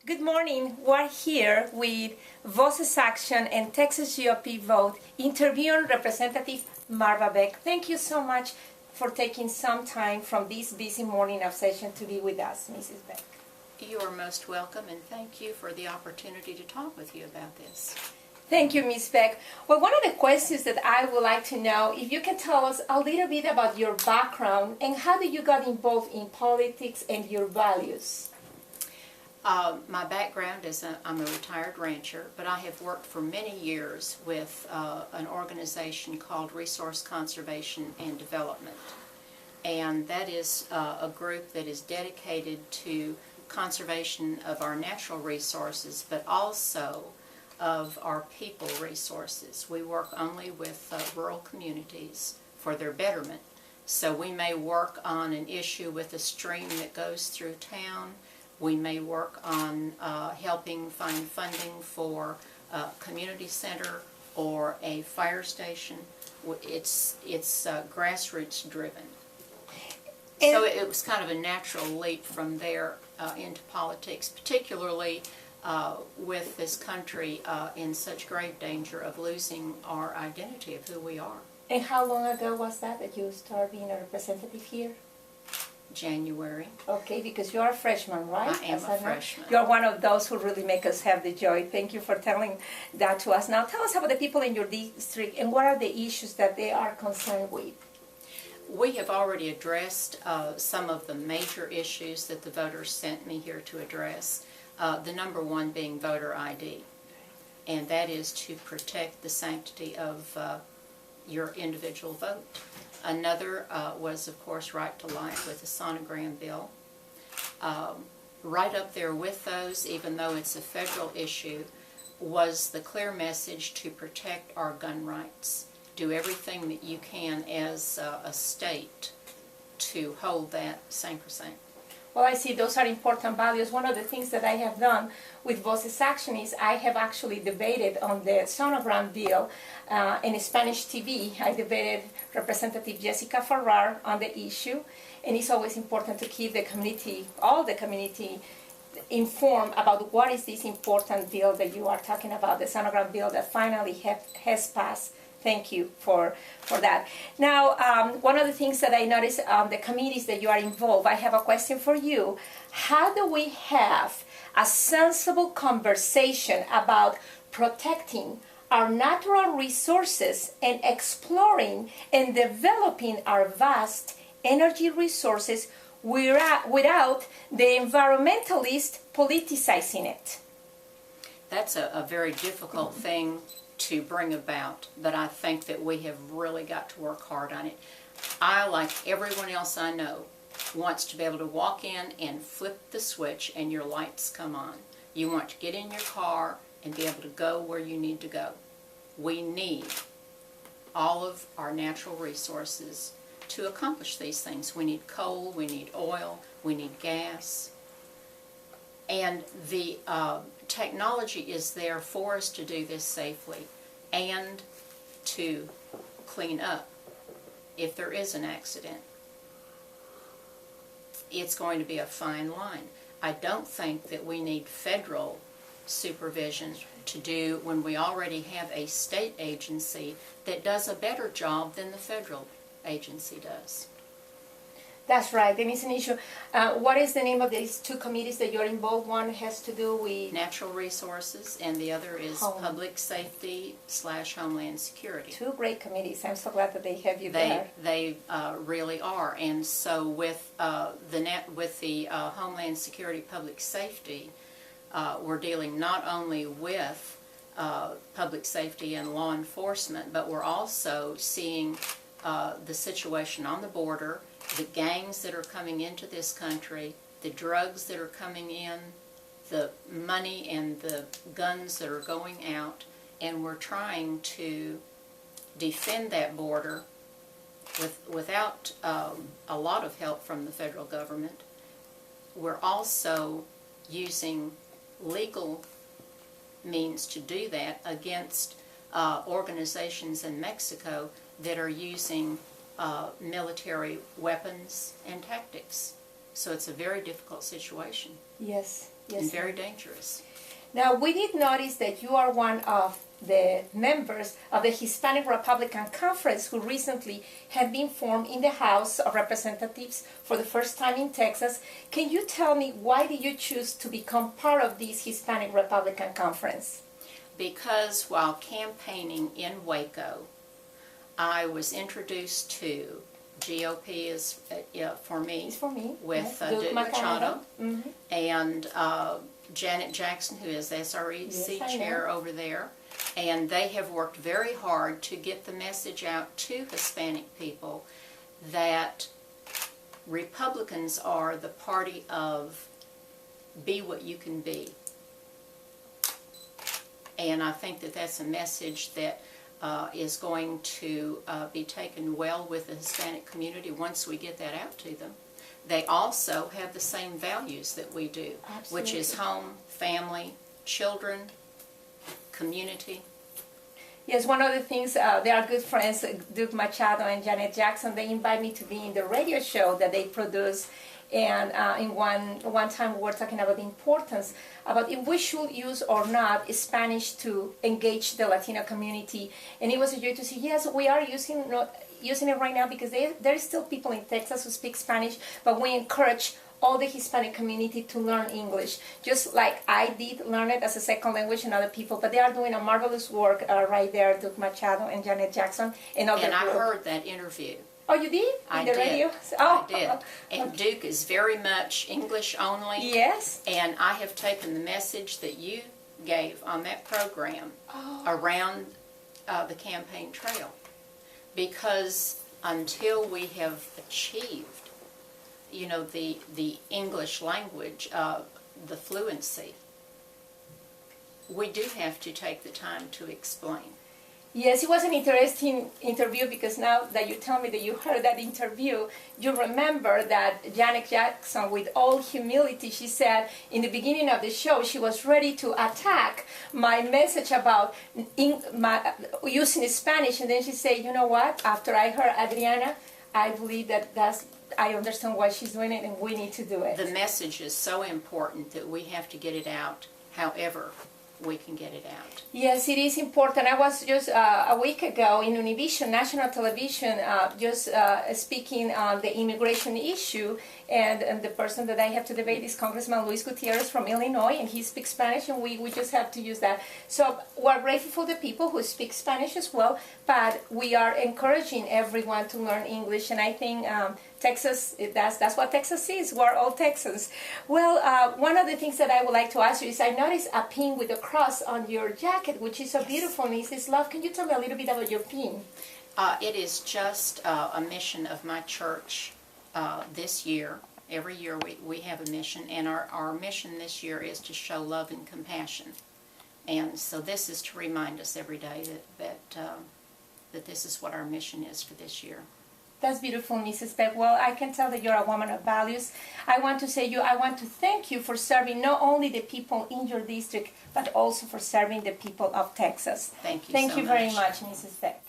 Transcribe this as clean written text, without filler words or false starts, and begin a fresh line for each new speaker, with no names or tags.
Good morning. We're here with Voices Action and Texas GOP Vote interviewing Representative Marva Beck. Thank you so much for taking some time from this busy morning of session to be with us, Mrs. Beck.
You are most welcome, and thank you for the opportunity to talk with you about this.
Thank you, Ms. Beck. Well, one of the questions that I would like to know, if you can tell us a little bit about your background and how did you got involved in politics and your values?
My background is I'm a retired rancher, but I have worked for many years with an organization called Resource Conservation and Development. And that is a group that is dedicated to conservation of our natural resources, but also of our people resources. We work only with rural communities for their betterment. So we may work on an issue with a stream that goes through town. We may work on helping find funding for a community center or a fire station. It's grassroots driven. So it was kind of a natural leap from there into politics, particularly with this country in such grave danger of losing our identity of who we are.
And how long ago was that you started being a representative here?
January.
Okay, because you're a freshman, right?
I am a freshman.
You're one of those who really make us have the joy. Thank you for telling that to us. Now tell us about the people in your district and what are the issues that they are concerned with.
We have already addressed some of the major issues that the voters sent me here to address. The number one being voter ID, and that is to protect the sanctity of your individual vote. Another was, of course, right to life with the sonogram bill. Right up there with those, even though it's a federal issue, was the clear message to protect our gun rights. Do everything that you can as a state to hold that sacrosanct.
Well, I see those are important values. One of the things that I have done with Voices Action is I have actually debated on the sonogram bill in Spanish TV. I debated Representative Jessica Farrar on the issue, and it's always important to keep the community, all the community, informed about what is this important bill that you are talking about, the sonogram bill that finally has passed. Thank you for that. Now, one of the things that I noticed on the committees that you are involved, I have a question for you. How do we have a sensible conversation about protecting our natural resources and exploring and developing our vast energy resources without the environmentalists politicizing it?
That's a very difficult thing to bring about, but I think that we have really got to work hard on it. I, like everyone else I know, wants to be able to walk in and flip the switch and your lights come on. You want to get in your car and be able to go where you need to go. We need all of our natural resources to accomplish these things. We need coal, we need oil, we need gas. And the technology is there for us to do this safely and to clean up if there is an accident. It's going to be a fine line. I don't think that we need federal supervision to do when we already have a state agency that does a better job than the federal agency does.
That's right, and it's an issue. What is the name of these two committees that you're involved? One has to do with
natural resources, and the other is public safety / Homeland Security.
Two great committees. I'm so glad that they have you there.
They really are, and so with the Homeland Security, public safety, we're dealing not only with public safety and law enforcement, but we're also seeing the situation on the border, the gangs that are coming into this country, the drugs that are coming in, the money and the guns that are going out, and we're trying to defend that border without a lot of help from the federal government. We're also using legal means to do that against organizations in Mexico that are using military weapons and tactics. So it's a very difficult situation.
Yes, Yes,
and very dangerous.
Now, we did notice that you are one of the members of the Hispanic Republican Conference who recently have been formed in the House of Representatives for the first time in Texas. Can you tell me why did you choose to become part of this Hispanic Republican Conference?
Because while campaigning in Waco, I was introduced to GOP is for me.
It's for me.
With
yes.
Duke Machado
Mm-hmm.
and Janet Jackson, who is SREC
Yes,
chair over there. And they have worked very hard to get the message out to Hispanic people that Republicans are the party of be what you can be. And I think that that's a message that is going to be taken well with the Hispanic community once we get that out to them. They also have the same values that we do,
Absolutely.
which is home, family, children, community.
Yes, one of the things, they are good friends, Duke Machado and Janet Jackson. They invite me to be in the radio show that they produce. And in one time we were talking about the importance about if we should use or not Spanish to engage the Latino community. And it was a joy to see, yes, we are using it right now because there are still people in Texas who speak Spanish, but we encourage all the Hispanic community to learn English, just like I did learn it as a second language and other people, but they are doing a marvelous work right there, Duke Machado and Janet Jackson. And
I heard that interview.
Oh, you did?
I
in the
did.
Radio? Oh.
I did. And Duke is very much English only.
Yes.
And I have taken the message that you gave on that program around the campaign trail. Because until we have achieved, you know, the English language, the fluency, we do have to take the time to explain.
Yes, it was an interesting interview because now that you tell me that you heard that interview, you remember that Janet Jackson, with all humility, she said in the beginning of the show she was ready to attack my message about using Spanish, and then she said, you know what, after I heard Adriana, I believe I understand why she's doing it and we need to do it.
The message is so important that we have to get it out however we can get it out.
Yes, it is important. I was just a week ago in Univision, national television, speaking on the immigration issue, and the person that I have to debate is Congressman Luis Gutierrez from Illinois, and he speaks Spanish, and we just have to use that. So we're grateful for the people who speak Spanish as well, but we are encouraging everyone to learn English, and I think Texas, that's what Texas is. We're all Texans. Well, one of the things that I would like to ask you is I noticed a pin with a cross on your jacket, which is so beautiful. Mrs. Love, can you tell me a little bit about your pin?
It is just a mission of my church this year. Every year we have a mission, and our mission this year is to show love and compassion. And so this is to remind us every day that this is what our mission is for this year.
That's beautiful, Mrs. Beck. Well, I can tell that you're a woman of values. I want to thank you for serving not only the people in your district, but also for serving the people of Texas.
Thank you so much.
Thank you very much, Mrs. Beck.